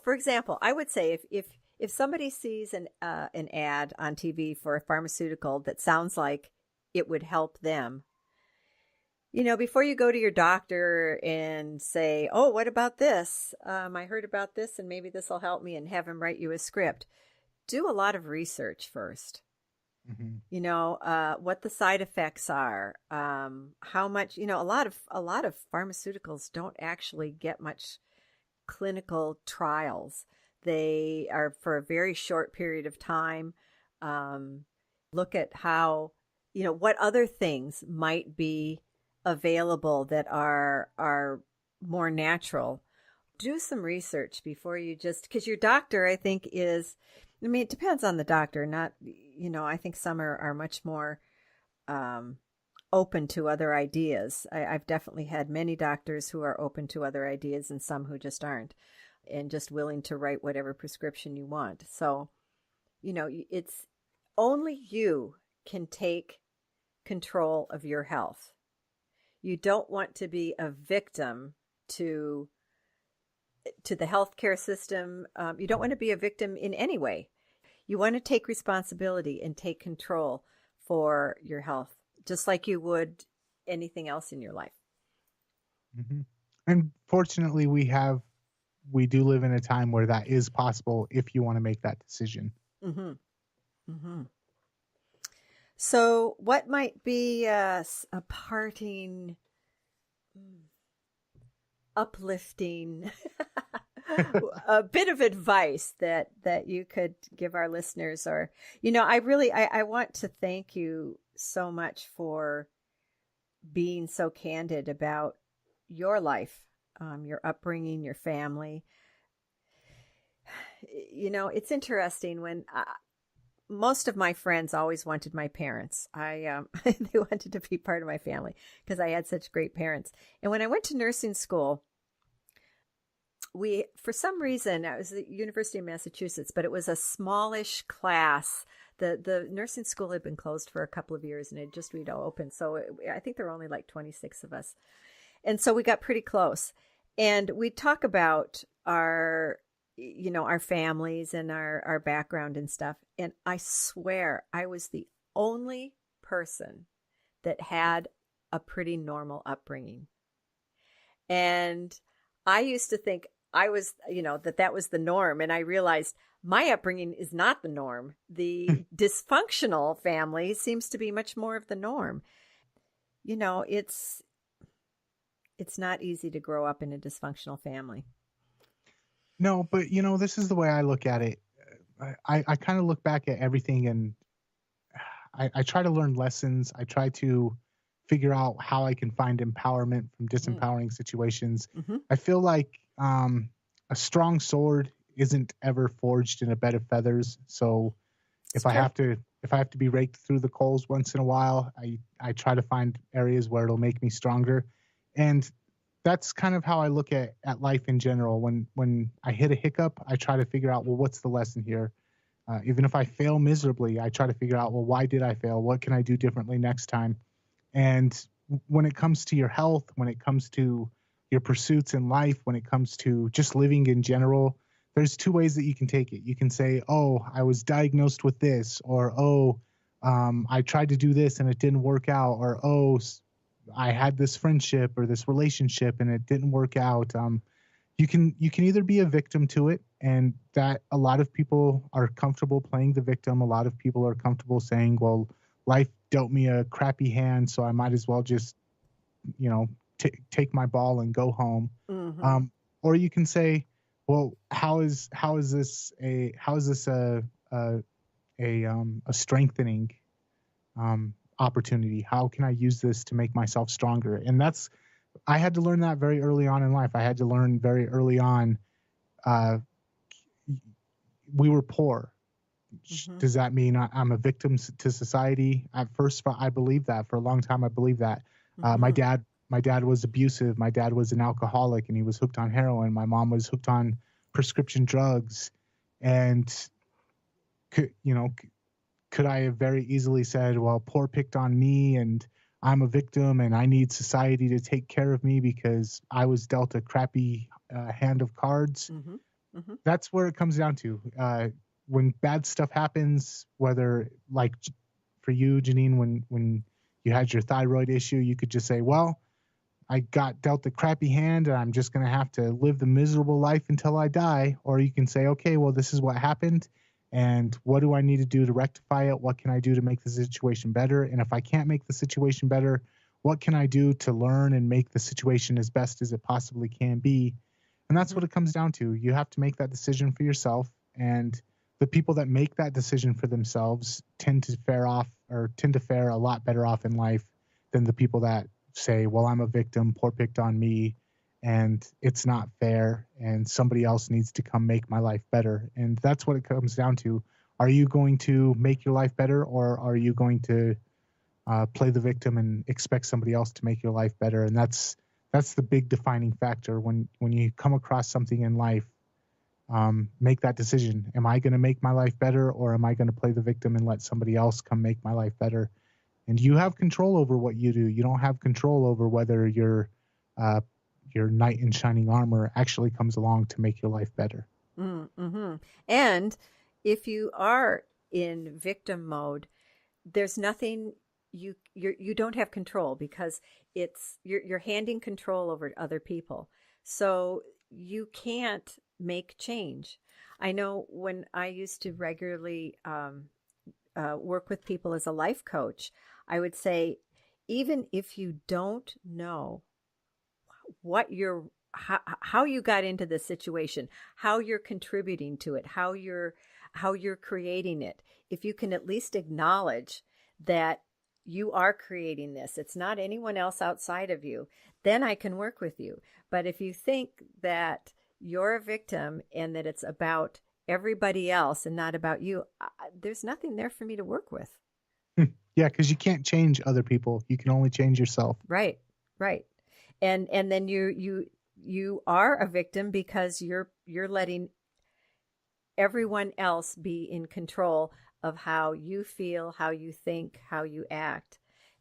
for example, I would say if somebody sees an ad on TV for a pharmaceutical that sounds like it would help them, before you go to your doctor and say, oh, what about this? I heard about this and maybe this will help me, and have him write you a script. Do a lot of research first. Mm-hmm. What the side effects are, how much, a lot of pharmaceuticals don't actually get much clinical trials. They are for a very short period of time. Look at how, what other things might be available that are more natural. Do some research before you because your doctor, I think, it depends on the doctor. Not, I think some are much more open to other ideas. I've definitely had many doctors who are open to other ideas and some who just aren't, and just willing to write whatever prescription you want. So, it's only you can take control of your health. You don't want to be a victim to the healthcare system. You don't want to be a victim in any way. You want to take responsibility and take control for your health, just like you would anything else in your life. Mm-hmm. And fortunately, we do live in a time where that is possible if you want to make that decision. Mm-hmm. Mm-hmm. So what might be a parting, uplifting, a bit of advice that you could give our listeners? Or, I want to thank you so much for being so candid about your life, your upbringing, your family. It's interesting when most of my friends always wanted my parents. They wanted to be part of my family because I had such great parents. And when I went to nursing school, for some reason, I was at the University of Massachusetts, but it was a smallish class. The nursing school had been closed for a couple of years and it just opened. So I think there were only like 26 of us. And so we got pretty close. And we'd talk about our families and our background and stuff. And I swear I was the only person that had a pretty normal upbringing. And I used to think I was, that was the norm. And I realized my upbringing is not the norm. The dysfunctional family seems to be much more of the norm. It's not easy to grow up in a dysfunctional family. No, but this is the way I look at it. I kind of look back at everything and I try to learn lessons. I try to figure out how I can find empowerment from disempowering situations. Mm-hmm. I feel like a strong sword isn't ever forged in a bed of feathers. So if I have if I have to be raked through the coals once in a while, I try to find areas where it'll make me stronger. And that's kind of how I look at life in general. When I hit a hiccup, I try to figure out, well, what's the lesson here? Even if I fail miserably, I try to figure out, well, why did I fail? What can I do differently next time? And when it comes to your health, when it comes to your pursuits in life, when it comes to just living in general, there's two ways that you can take it. You can say, oh, I was diagnosed with this, or, oh, I tried to do this and it didn't work out, or, oh, I had this friendship or this relationship and it didn't work out. You can either be a victim to it, and that a lot of people are comfortable playing the victim. A lot of people are comfortable saying, well, life dealt me a crappy hand, so I might as well just, take my ball and go home. Mm-hmm. Or you can say, well, how is this a strengthening opportunity? How can I use this to make myself stronger? And I had to learn that very early on in life. I had to learn very early on. We were poor. Mm-hmm. Does that mean I'm a victim to society? At first, I believed that. For a long time, I believed that. Mm-hmm. My dad was abusive. My dad was an alcoholic, and he was hooked on heroin. My mom was hooked on prescription drugs. And could I have very easily said, well, poor picked on me, and I'm a victim, and I need society to take care of me because I was dealt a crappy hand of cards. Mm-hmm. Mm-hmm. That's where it comes down to. When bad stuff happens, whether like for you, Janine, when you had your thyroid issue, you could just say, well, I got dealt a crappy hand and I'm just going to have to live the miserable life until I die. Or you can say, okay, well, this is what happened. And what do I need to do to rectify it? What can I do to make the situation better? And if I can't make the situation better, what can I do to learn and make the situation as best as it possibly can be? And that's what it comes down to. You have to make that decision for yourself. And the people that make that decision for themselves tend to fare a lot better off in life than the people that say, well, I'm a victim, poor picked on me, and it's not fair, and somebody else needs to come make my life better. And that's what it comes down to. Are you going to make your life better, or are you going to play the victim and expect somebody else to make your life better? And that's the big defining factor when you come across something in life. Make that decision. Am I going to make my life better, or am I going to play the victim and let somebody else come make my life better? And you have control over what you do. You don't have control over whether your knight in shining armor actually comes along to make your life better. Mm-hmm. And if you are in victim mode, there's nothing you don't have control, because you're handing control over to other people. So you can't make change. I know when I used to regularly work with people as a life coach, I would say, even if you don't know how you got into this situation, how you're contributing to it, how you're creating it, if you can at least acknowledge that you are creating this, it's not anyone else outside of you, then I can work with you. But if you think that you're a victim and that it's about everybody else and not about you, there's nothing there for me to work with. Yeah, because you can't change other people. You can only change yourself. Right. And then you are a victim because you're letting everyone else be in control of how you feel, how you think, how you act.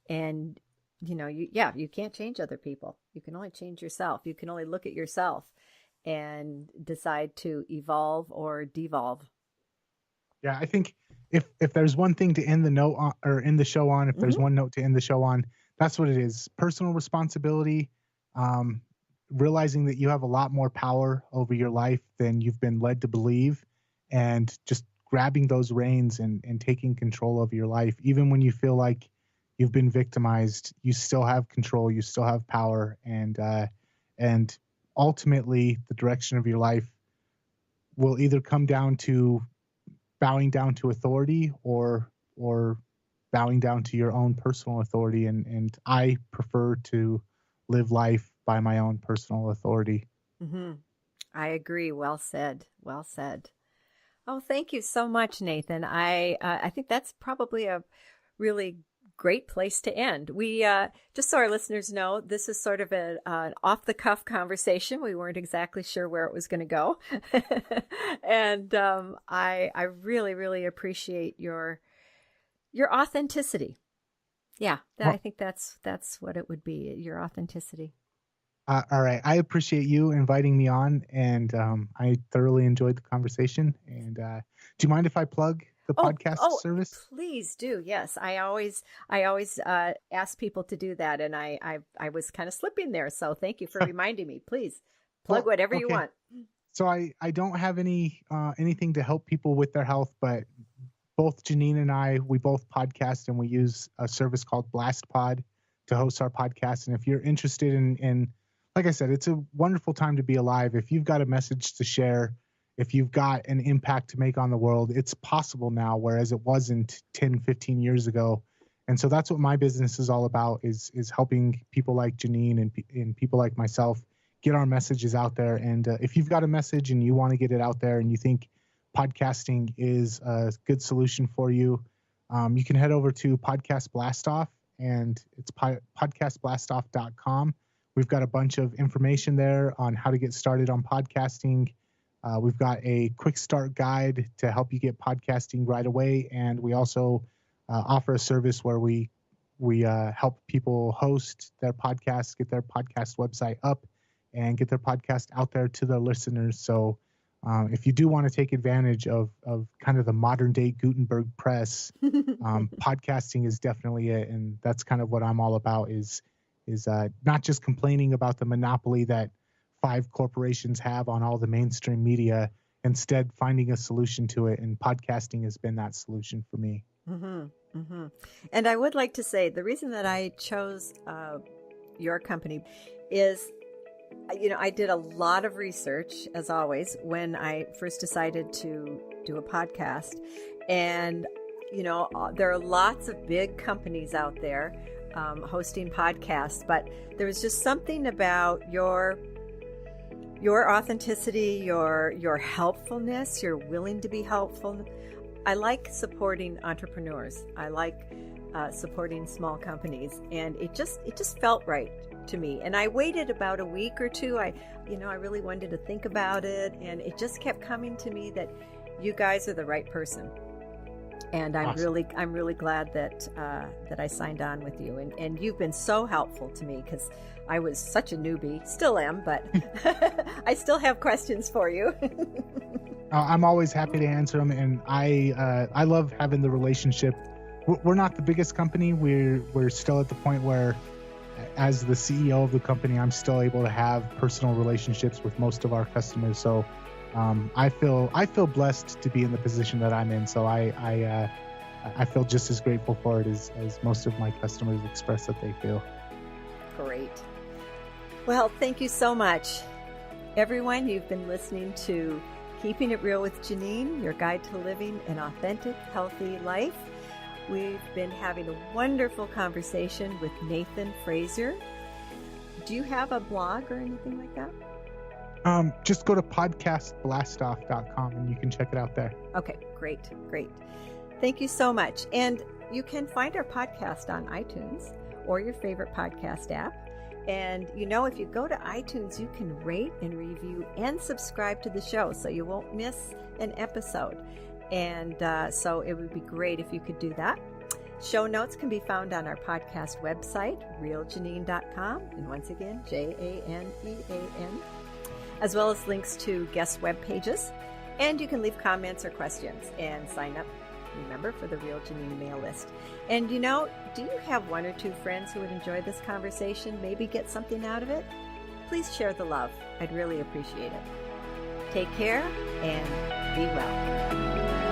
And you can't change other people. You can only change yourself. You can only look at yourself and decide to evolve or devolve. Yeah, I think if there's one thing to end the note on, or end the show on, if there's one note to end the show on, that's what it is. Personal responsibility, realizing that you have a lot more power over your life than you've been led to believe, and just grabbing those reins and taking control of your life. Even when you feel like you've been victimized, you still have control, you still have power, and ultimately the direction of your life will either come down to bowing down to authority or bowing down to your own personal authority. And I prefer to live life by my own personal authority. Mm-hmm. I agree. Well said. Well said. Oh, thank you so much, Nathan. I think that's probably a really great place to end. We just so our listeners know, this is sort of an off-the-cuff conversation. We weren't exactly sure where it was going to go, and I really, really appreciate your authenticity. Yeah, I think that's what it would be. Your authenticity. All right. I appreciate you inviting me on, and I thoroughly enjoyed the conversation. And do you mind if I plug the podcast service? Please do. Yes, I always ask people to do that, and I was kind of slipping there. So thank you for reminding me. Please plug whatever you want. So I don't have anything to help people with their health, but both Janine and I, we both podcast, and we use a service called BlastPod to host our podcast. And if you're interested in like I said, it's a wonderful time to be alive. If you've got a message to share, if you've got an impact to make on the world, it's possible now, whereas it wasn't 10, 15 years ago. And so that's what my business is all about, is helping people like Janine and people like myself get our messages out there. And if you've got a message and you want to get it out there and you think podcasting is a good solution for you, you can head over to Podcast Blastoff, and it's podcastblastoff.com. We've got a bunch of information there on how to get started on podcasting. We've got a quick start guide to help you get podcasting right away. And we also offer a service where we help people host their podcasts, get their podcast website up, and get their podcast out there to their listeners. So if you do want to take advantage of kind of the modern day Gutenberg press, podcasting is definitely it. And that's kind of what I'm all about, is not just complaining about the monopoly that 5 corporations have on all the mainstream media, instead finding a solution to it. And podcasting has been that solution for me. Mm-hmm, mm-hmm. And I would like to say the reason that I chose your company is, I did a lot of research, as always, when I first decided to do a podcast. And, there are lots of big companies out there hosting podcasts, but there was just something about your authenticity, your helpfulness. You're willing to be helpful. I like supporting entrepreneurs. I like supporting small companies, and it just felt right to me. And I waited about a week or two. I really wanted to think about it, and it just kept coming to me that you guys are the right person. And I'm awesome. I'm really glad that I signed on with you, and you've been so helpful to me, because I was such a newbie, still am, but I still have questions for you. I'm always happy to answer them, and I love having the relationship. We're not the biggest company. We're still at the point where, as the CEO of the company, I'm still able to have personal relationships with most of our customers. So I feel blessed to be in the position that I'm in. So I feel just as grateful for it as most of my customers express that they feel. Great. Well, thank you so much. Everyone, you've been listening to Keeping It Real with Janine, your guide to living an authentic, healthy life. We've been having a wonderful conversation with Nathan Fraser. Do you have a blog or anything like that? Just go to podcastblastoff.com and you can check it out there. Okay, great. Thank you so much. And you can find our podcast on iTunes or your favorite podcast app. And if you go to iTunes, you can rate and review and subscribe to the show so you won't miss an episode. And so it would be great if you could do that. Show notes can be found on our podcast website, realjanine.com. And once again, JANEAN, as well as links to guest web pages. And you can leave comments or questions and sign up, remember, for the Real Janine mail list. And do you have 1 or 2 friends who would enjoy this conversation, maybe get something out of it? Please share the love. I'd really appreciate it. Take care and be well.